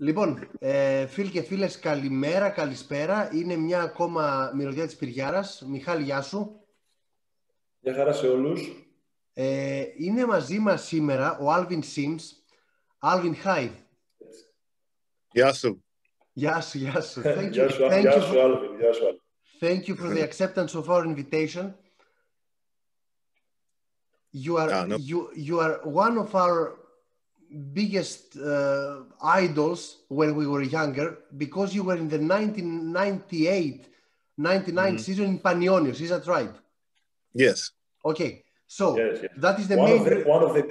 Λοιπόν, φίλοι και φίλες, καλημέρα, καλησπέρα. Είναι μια ακόμα μυρωδιά της Σπυριάρας. Μιχάλη, γεια σου. Γεια χαρά σε όλους. Είναι μαζί μας σήμερα ο Alvin Sims. Alvin, hi. Γεια σου. Γεια σου, γεια σου. Γεια σου, Alvin. Γεια σου, Alvin. Thank you for the acceptance of our invitation. You are one of our biggest idols when we were younger, because you were in the 1998-99 season in Panionios. Is that right? Yes. Okay, so yes. that is the one of the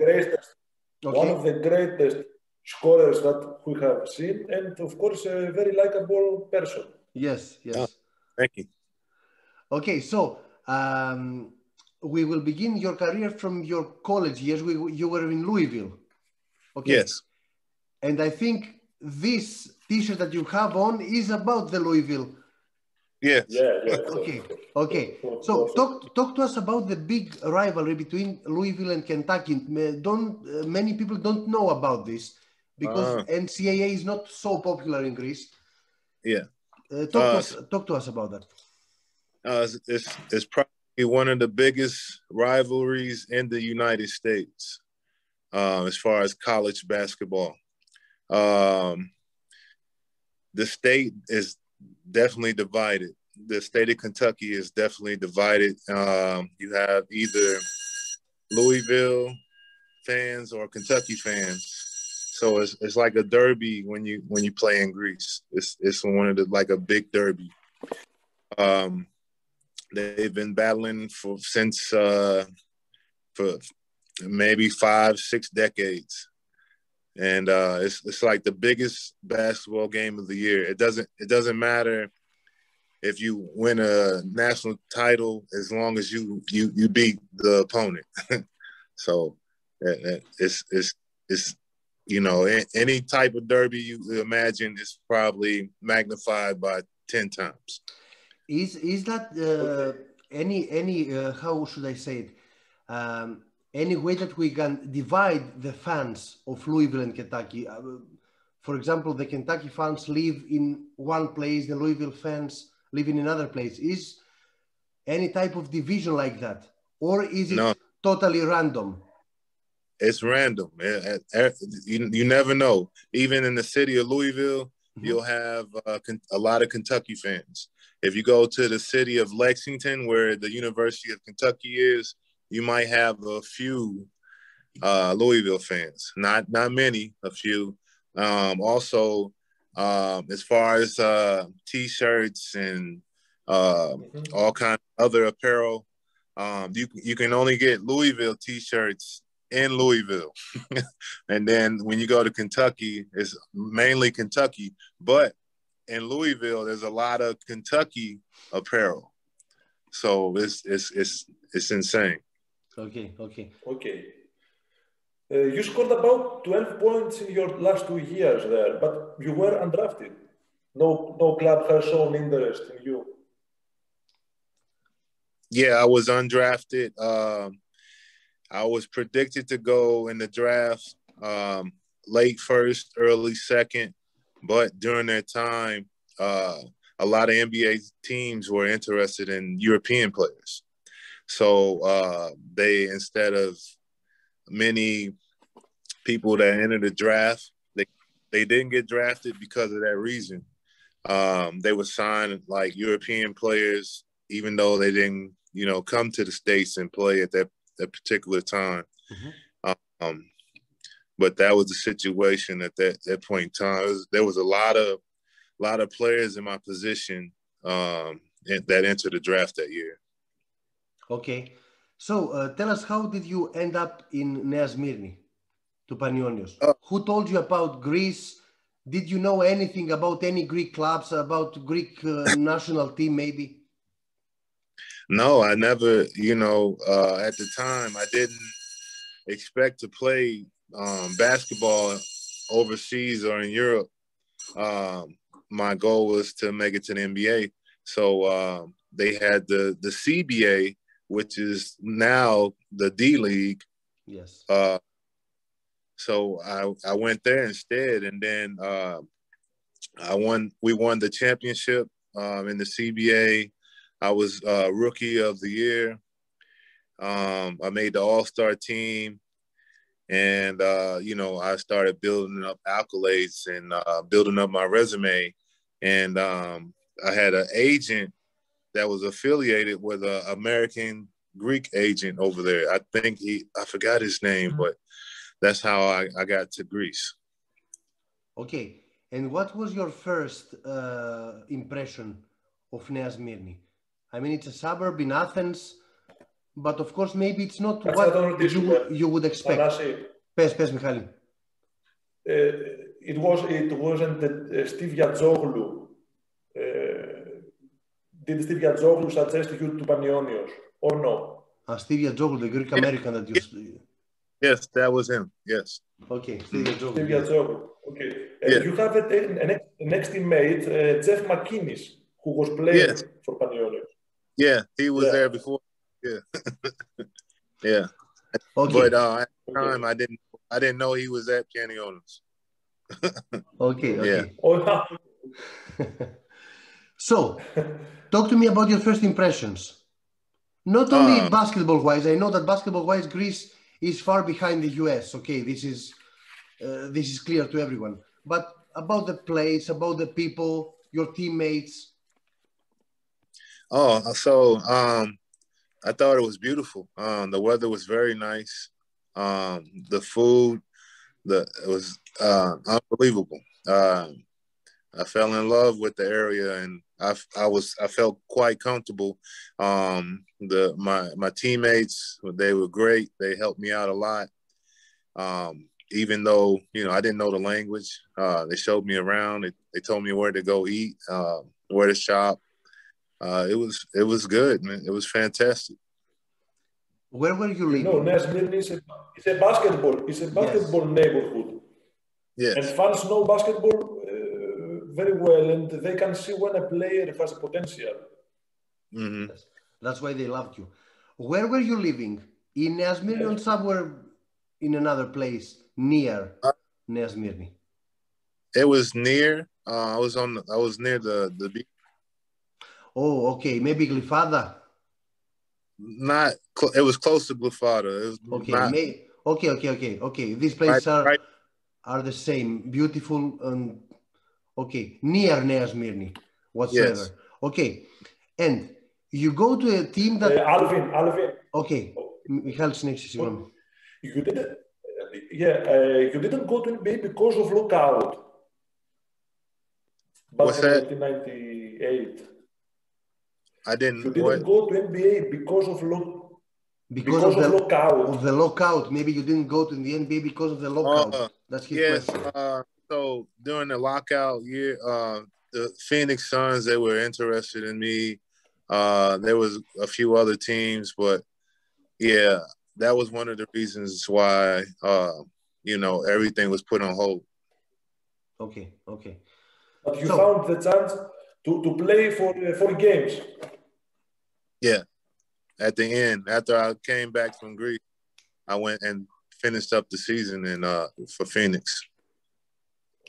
greatest scorers that we have seen, and of course a very likable person. Yes. Oh, thank you. Okay, so we will begin your career from your college years. You were in Louisville. Okay. Yes. And I think this T-shirt that you have on is about the Louisville. Yes. Yeah. Okay. So talk to us about the big rivalry between Louisville and Kentucky. Many people don't know about this because NCAA is not so popular in Greece. Yeah. Talk to us about that. It's probably one of the biggest rivalries in the United States. As far as college basketball. The state is definitely divided. The state of Kentucky is definitely divided. You have either Louisville fans or Kentucky fans. So it's like a derby when you play in Greece. It's one of the like a big derby. They've been battling since maybe 5-6 decades, and it's like the biggest basketball game of the year. It doesn't matter if you win a national title as long as you beat the opponent. So it's you know, any type of derby you imagine is probably magnified by 10 times. Is that any how should I say it? Any way that we can divide the fans of Louisville and Kentucky? For example, the Kentucky fans live in one place, the Louisville fans live in another place. Is any type of division like that? Or is it totally random? It's random. You never know. Even in the city of Louisville, you'll have a lot of Kentucky fans. If you go to the city of Lexington, where the University of Kentucky is, you might have a few Louisville fans, not many, a few. Also, as far as T-shirts and all kinds of other apparel, you can only get Louisville T-shirts in Louisville. And then when you go to Kentucky, it's mainly Kentucky. But in Louisville, there's a lot of Kentucky apparel. So it's insane. Okay. You scored about 12 points in your last 2 years there, but you were undrafted. No club has shown interest in you. Yeah, I was undrafted. I was predicted to go in the draft late first, early second, but during that time, a lot of NBA teams were interested in European players. So they, instead of many people that entered the draft, they didn't get drafted because of that reason. They would sign like European players, even though they didn't, come to the States and play at that particular time. But that was the situation at that point in time. There was a lot of players in my position that entered the draft that year. Okay. So tell us, how did you end up in Nea Smyrni to Panionios? Who told you about Greece? Did you know anything about any Greek clubs, about Greek national team maybe? No, I never, at the time, I didn't expect to play basketball overseas or in Europe. My goal was to make it to the NBA. So they had the CBA, which is now the D League. Yes. So I went there instead, and then We won the championship in the CBA. I was rookie of the year. I made the all-star team. And, I started building up accolades and building up my resume. And I had an agent that was affiliated with an American Greek agent over there. I forgot his name, but that's how I got to Greece. Okay. And what was your first impression of Nea Smyrni? I mean, it's a suburb in Athens, but of course, maybe it's not what you would expect. Πες, Μιχάλη. It wasn't that Steve Yatzoglou. Did Steve Yatzoglou suggest you to Panionios or no? Steve Yatzoglou, the Greek American that you... Yes, that was him. Yes. Okay, Steve Yatzoglou. Steve Yatzoglou. Okay. You have an ex-teammate, Jeff McInnes, who was playing for Panionios. Yeah, he was there before. Yeah. Yeah. Okay. But at the time, I didn't know he was at Panionios. Okay. Yeah. So, talk to me about your first impressions. Not only basketball-wise. I know that basketball-wise, Greece is far behind the US. Okay, this is clear to everyone. But about the place, about the people, your teammates. I thought it was beautiful. The weather was very nice. The food, it was unbelievable. I fell in love with the area, and I felt quite comfortable. My teammates, they were great. They helped me out a lot. Even though I didn't know the language, they showed me around. They told me where to go eat, where to shop. It was good, man. It was fantastic. Where were you living? Nea Smyrni is a basketball neighborhood. Yes. And fans know basketball very well, and they can see when a player has a potential. Mm-hmm. That's why they loved you. Where were you living? In Nea Smyrni or somewhere in another place near Nea Smyrni? It was near. I was near the beach. Oh, okay. Maybe Glyfada? It was close to Glyfada. Okay. These places are the same. Beautiful and near Nea Smyrni whatsoever. Yes. Okay. And you go to a team that... Alvin. Okay. Michael, συγγνώμη. You didn't go to NBA because of lockout. What's that? 1998. I didn't. You didn't go to NBA because of lockout. Of the lockout. Maybe you didn't go to the NBA because of the lockout. That's his question. So during the lockout year, the Phoenix Suns, they were interested in me. There was a few other teams, but yeah, that was one of the reasons why everything was put on hold. Okay. But you found the chance to play for games. Yeah. At the end, after I came back from Greece, I went and finished up the season for Phoenix.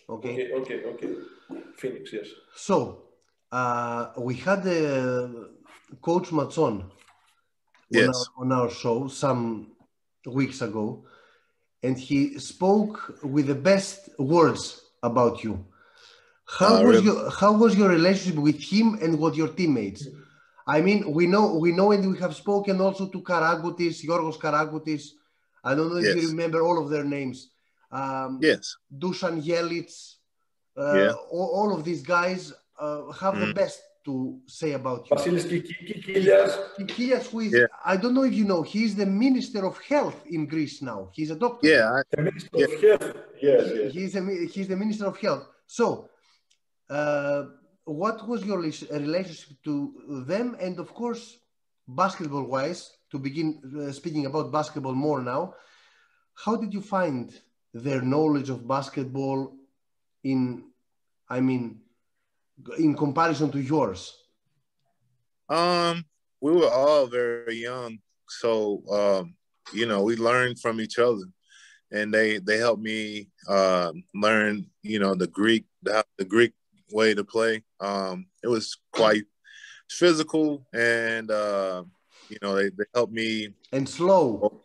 Okay. Phoenix, yes. So, we had Coach Mazzon on our show some weeks ago, and he spoke with the best words about you. How was your relationship with him and with your teammates? I mean, we know, and we have spoken also to Karagoutis, Yorgos Karagoutis. I don't know if you remember all of their names. Dusan Jelić, all of these guys have the best to say about you. Vasilis Kikilias. Who is, I don't know if you know, he's the Minister of Health in Greece now. He's a doctor. The Minister of Health. Yes. He's the Minister of Health. So, what was your relationship to them? And of course, basketball-wise, to begin speaking about basketball more now, how did you find their knowledge of basketball in comparison to yours? We were all very young, so we learned from each other, and they helped me learn, the Greek way to play. It was quite physical, and you know, they helped me. And slow.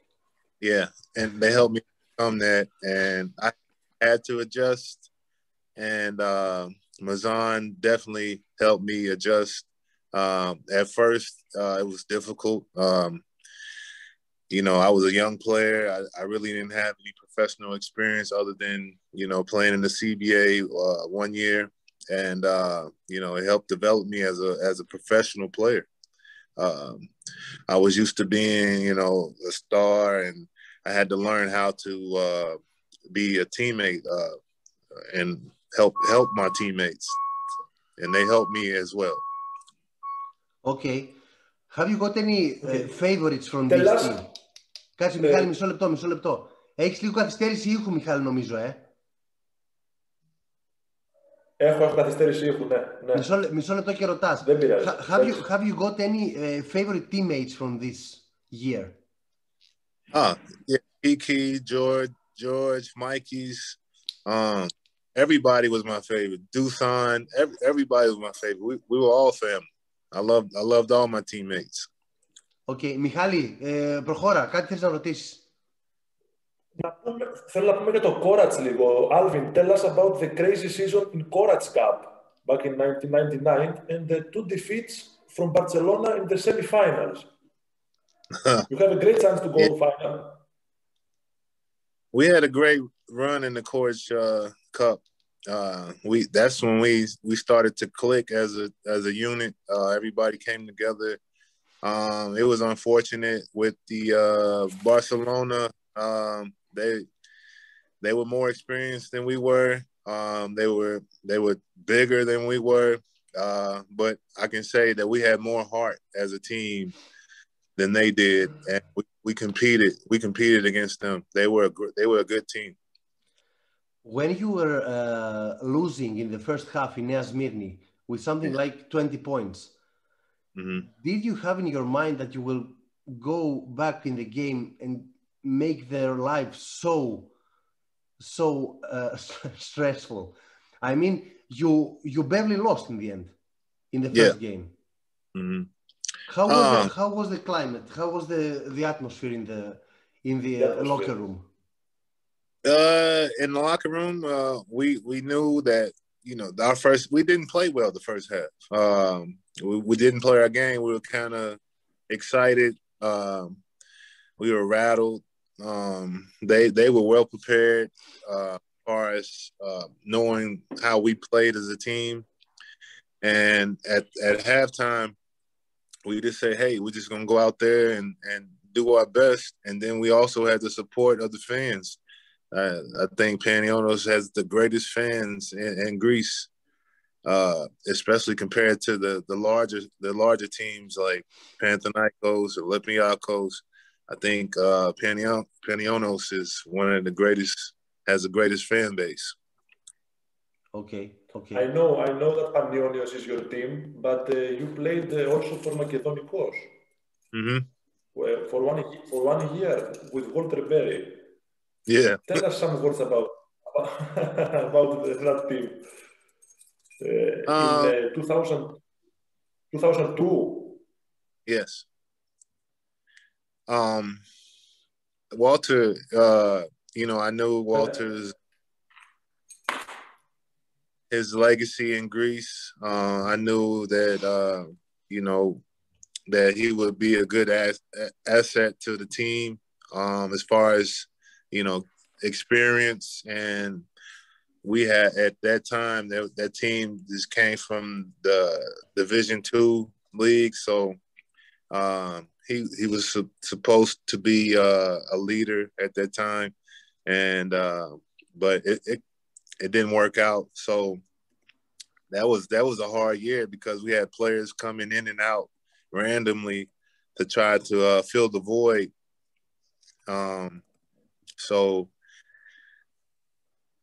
Yeah, and they helped me become that, and I had to adjust. And Mazzon definitely helped me adjust. At first, it was difficult. You know, I was a young player. I really didn't have any professional experience other than, you know, playing in the CBA 1 year. And, you know, it helped develop me as a professional player. I was used to being, you know, a star, and I had to learn how to be a teammate and help my teammates. And they helped me as well. Okay. Have you got any favorites from The this last... team? Κάτσε Μιχάλη, μισό λεπτό. Έχεις λίγο καθυστέρηση ήχου, Μιχάλη, νομίζω, Έχω καθυστέρηση ήχου, ναι. Μισό λεπτό και ρωτάς. Δεν πειράζει. Have you got any favorite teammates from this year? Yeah, Kiki, George, Mikey's. Everybody was my favorite. Dusan, everybody was my favorite. We were all family. I loved all my teammates. Okay, Μιχάλη, προχώρα. Κάτι θέλεις να ρωτήσεις? Θέλω να πούμε για το Korac λίγο. Alvin, tell us about the crazy season in Korac Cup back in 1999 and the 2 defeats from Barcelona in the semifinals. You have a great chance to go to final. We had a great run in the Korac Cup. That's when we started to click as a unit. Everybody came together. It was unfortunate with the Barcelona. They were more experienced than we were. They were bigger than we were. But I can say that we had more heart as a team than they did, and we competed. We competed against them. They were a good team. When you were losing in the first half in Nea Smyrni with something like 20 points, did you have in your mind that you will go back in the game and make their life so stressful? I mean, you barely lost in the end, in the first game. How was the climate? How was the atmosphere in the locker room? In the locker room, we knew that, you know, we didn't play well the first half. We didn't play our game. We were kind of excited. We were rattled. They were well prepared as far as knowing how we played as a team. And at halftime, we just say, hey, we're just going to go out there and do our best. And then we also had the support of the fans. I think Panionios has the greatest fans in Greece, especially compared to the larger teams like Panionios or Olympiacos. I think Panionios is one of the greatest, has the greatest fan base. Okay. I know that Panionios is your team, but you played also for Makedonikos. For one year with Walter Berry. Yeah. Tell us some words about that team. In 2002. Yes. Walter, you know, I knew Walter's his legacy in Greece. I knew that, you know, that he would be a good asset to the team as far as, you know, experience. And we had at that time that team just came from the Division II league, so he was supposed to be a leader at that time, and but it didn't work out. So that was a hard year because we had players coming in and out randomly to try to fill the void. So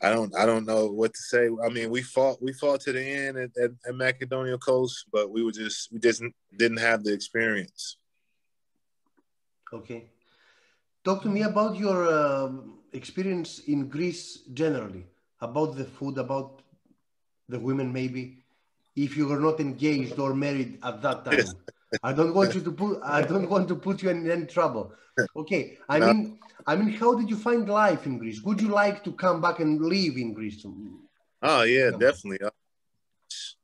I don't know what to say. I mean, we fought to the end at Makedonikos, but we just didn't have the experience. Okay. Talk to me about your experience in Greece generally, about the food, about the women maybe, if you were not engaged or married at that time. I don't want to put you in any trouble. Okay. I mean, how did you find life in Greece? Would you like to come back and live in Greece? Oh yeah, definitely.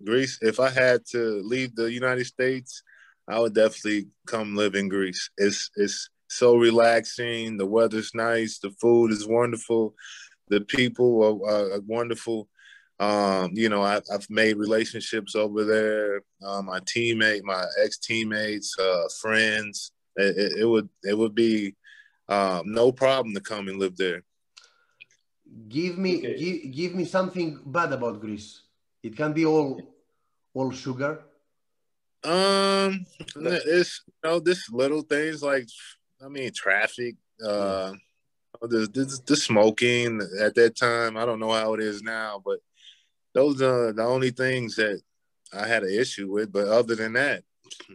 Greece. If I had to leave the United States, I would definitely come live in Greece. It's so relaxing. The weather's nice. The food is wonderful. The people are wonderful. I've made relationships over there. My ex-teammates, friends. It would be no problem to come and live there. Give me something bad about Greece. It can be all sugar. It's this little things like traffic. The smoking at that time. I don't know how it is now, but those are the only things that I had an issue with. But other than that,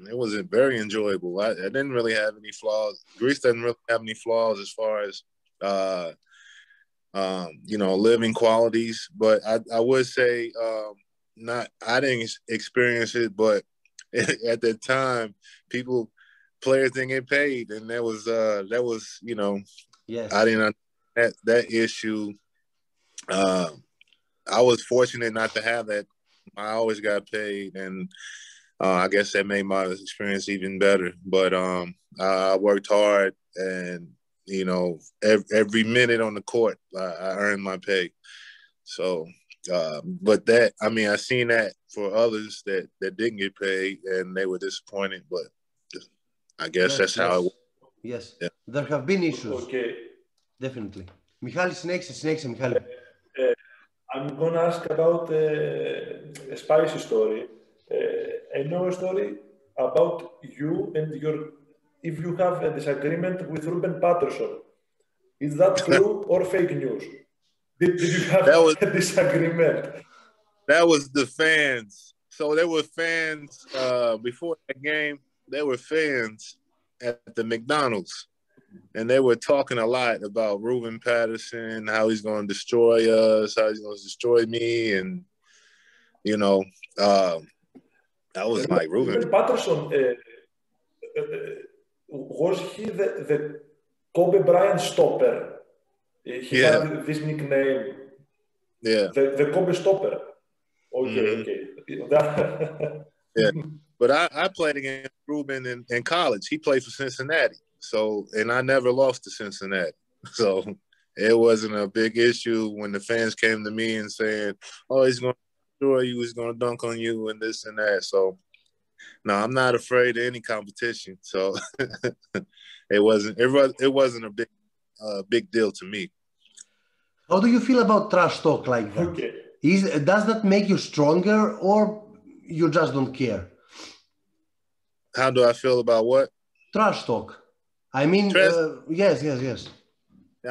it was very enjoyable. I didn't really have any flaws. Greece doesn't really have any flaws as far as living qualities. But I would say I didn't experience it, but at that time, players didn't get paid, and that was yes. I didn't that issue. I was fortunate not to have that. I always got paid, and I guess that made my experience even better. But I worked hard, and every minute on the court, I earned my pay. So, but I seen that for others that didn't get paid, and they were disappointed. But I guess that's how it was. Yes, yeah. There have been issues. Okay. Definitely. Μιχάλη, συνέχισε, Μιχάλη. I'm going to ask about a spicy story. I know a story about you and if you have a disagreement with Ruben Patterson. Is that true or fake news? Did you have a disagreement? That was the fans. So there were fans before that game. There were fans at the McDonald's. And they were talking a lot about Ruben Patterson, how he's going to destroy us, how he's going to destroy me. And, I was like, Ruben Patterson, was he the Kobe Bryant stopper? He had this nickname. Yeah. The Kobe stopper. Okay. Yeah. But I played against Ruben in college. He played for Cincinnati. So, and I never lost to Cincinnati. So it wasn't a big issue when the fans came to me and saying, oh, he's going to destroy you, he's going to dunk on you and this and that. So, no, I'm not afraid of any competition. So it wasn't a big deal to me. How do you feel about trash talk like that? Okay. Does that make you stronger or you just don't care? How do I feel about what? Trash talk. I mean, yes.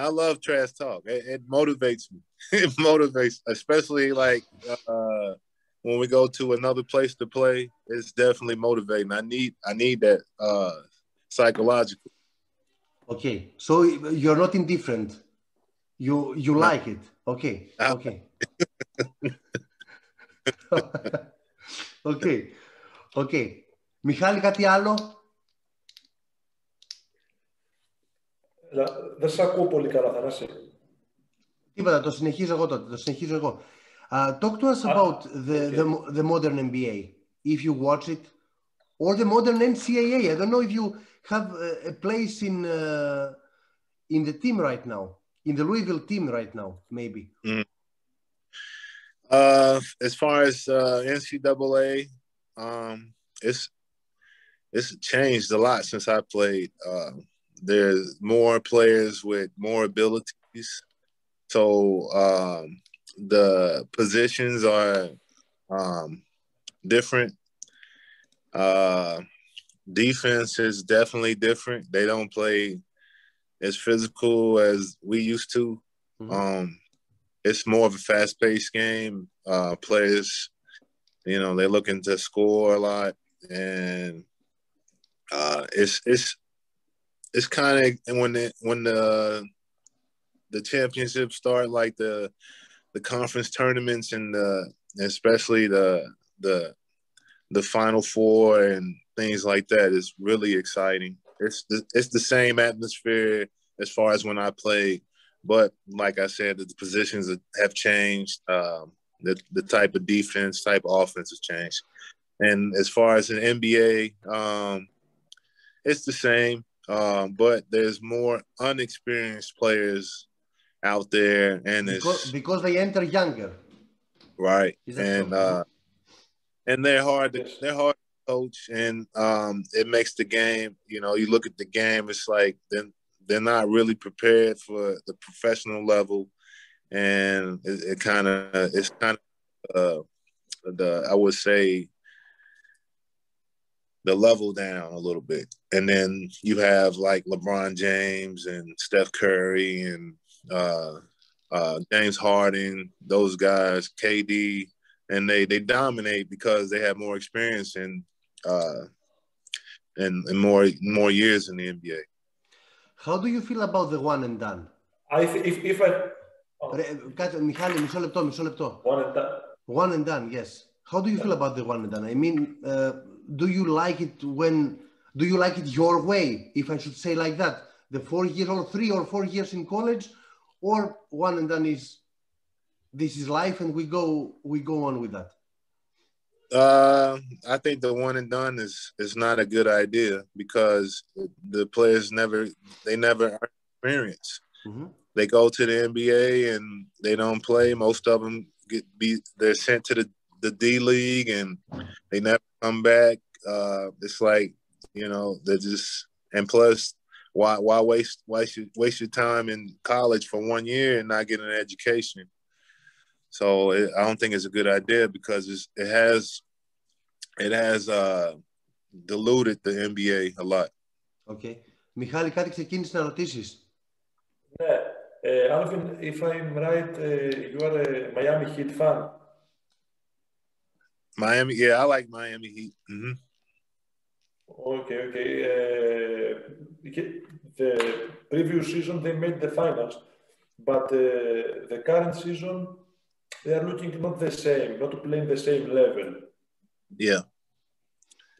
I love trash talk. It motivates me. It motivates, especially like when we go to another place to play. It's definitely motivating. I need that psychological. Okay, so you're not indifferent. You like it. Okay. Okay. Μιχάλη, κάτι άλλο? Δεν σ' ακούω πολύ καλά, Θανάση. Τίποτα, το συνεχίζω εγώ. Talk to us about the modern NBA, if you watch it, or the modern NCAA. I don't know if you have a place in the team right now, in the Louisville team right now, maybe. Mm. As far as NCAA, it's changed a lot since I played. There's more players with more abilities. So the positions are different. Defense is definitely different. They don't play as physical as we used to. Mm-hmm. It's more of a fast-paced game. Players, they're looking to score a lot, and it's kind of when the championships start, like the conference tournaments and especially the Final Four and things like that is really exciting. It's the same atmosphere as far as when I played, but like I said, the positions have changed. The type of defense, type of offense has changed. And as far as an NBA, it's the same, but there's more unexperienced players out there, and because they enter younger, right? And they're hard Yes. to coach, and it makes the game. You know, you look at the game, it's like they're not really prepared for the professional level, and it's kind of I would say the level down a little bit. And then you have like LeBron James and Steph Curry and James Harden, those guys, KD, and they dominate because they have more experience and more years in the NBA. How do you feel about the one and done? I think if I Michali, μισό λεπτό. one and done. One and done, yes. How do you feel about the one and done? I mean, do you like it your way, if I should say like that? The 4 years or 3 or 4 years in college, or one and done this is life and we go on with that? I think the one and done is not a good idea because the players never are experienced. Mm-hmm. They go to the NBA and they don't play. Most of them they're sent to the D League and they never come back. It's like, you know, they're just, and plus, why waste your time in college for 1 year and not get an education? So I don't think it's a good idea because it has diluted the NBA a lot. Okay. Μιχάλη, κάτι ξεκίνησε να ρωτήσεις. Ναι. Alvin, if I'm right, you are a Miami Heat fan. Miami, yeah, I like Miami Heat. Mm-hmm. Okay. The previous season they made the finals, but the current season they are looking not to play in the same level. Yeah.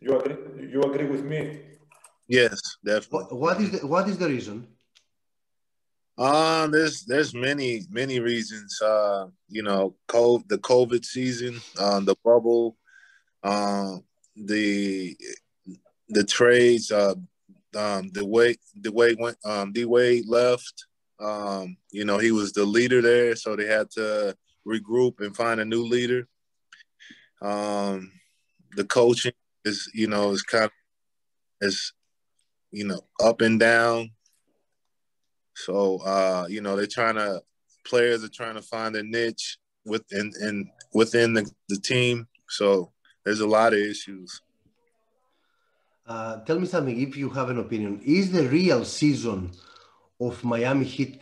You agree with me? Yes, definitely. What is the reason? There's many reasons. You know, the COVID season, the bubble, the trades, D-Wade left. You know, he was the leader there, so they had to regroup and find a new leader. The coaching is kind of up and down. So players are trying to find a niche within the team. So there's a lot of issues. Tell me something, if you have an opinion. Is the real season of Miami Heat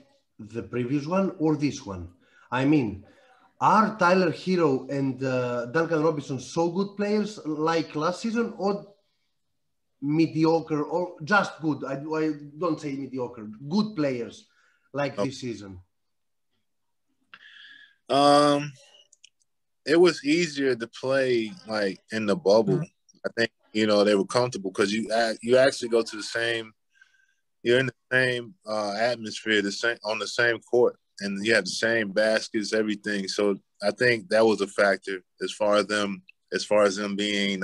the previous one or this one? I mean, are Tyler Hero and Duncan Robinson so good players like last season, or mediocre, or just good? I don't say mediocre. Good players like this season. It was easier to play like in the bubble. I think they were comfortable because you actually go to you're in the same atmosphere, on the same court, and you have the same baskets, everything. So I think that was a factor as far as them being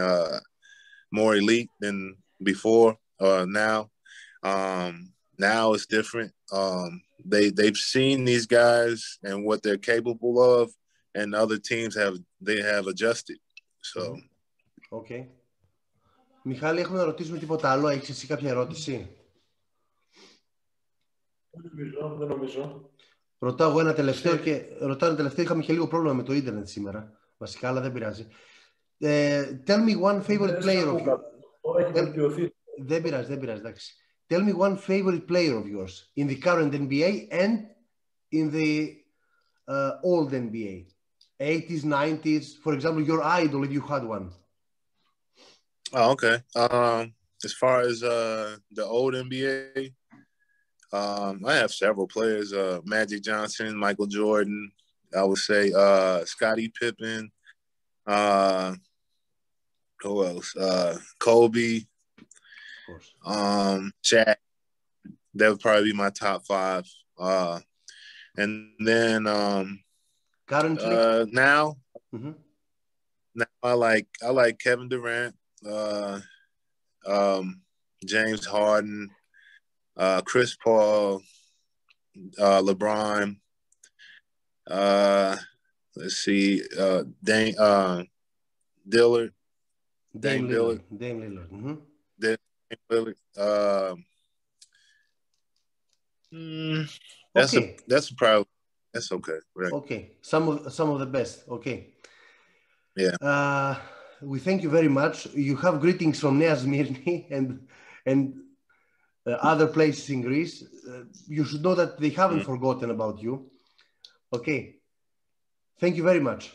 more elite than before or now. Now it's different. They've seen these guys and what they're capable of, and other teams have adjusted. So. Okay. Μιχάλη, έχουμε να ρωτήσουμε τίποτα άλλο? Έχεις εσύ κάποια ερώτηση? Δεν νομίζω. Ρωτάω ένα τελευταίο είχαμε και λίγο πρόβλημα με το ίντερνετ σήμερα. Βασικά, αλλά δεν πειράζει. Tell me one favorite player of yours. Δεν πειράζει, εντάξει. Tell me one favorite player of yours in the current NBA and in the old NBA. 80s, 90s, for example, your idol if you had one. Oh, okay. As far as the old NBA, I have several players: Magic Johnson, Michael Jordan, I would say Scottie Pippen. Who else? Kobe. Of course. Shaq. That would probably be my top 5. And then Currently? Now, Mm-hmm. now I like Kevin Durant, James Harden, Chris Paul, LeBron. Let's see, Dame Lillard. Dame Lillard. Mm-hmm. Dame Lillard. That's probably okay. Right. Okay, some of the best. Okay. Yeah. We thank you very much. You have greetings from Nea Smyrni and other places in Greece. You should know that they haven't forgotten about you. Okay. Thank you very much.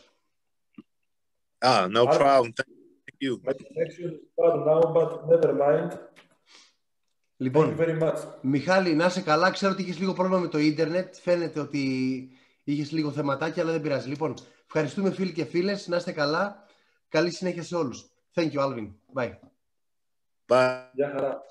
No problem. Thank you. My connection is bad now, but never mind. Λοιπόν, Thank you very much. Μιχάλη, να είσαι καλά. Ξέρω ότι είχες λίγο πρόβλημα με το ίντερνετ. Φαίνεται ότι είχες λίγο θεματάκι, αλλά δεν πειράζει. Λοιπόν, ευχαριστούμε φίλοι και φίλες. Να είστε καλά. Καλή συνέχεια σε όλους. Thank you, Alvin. Bye. Bye. Γεια χαρά.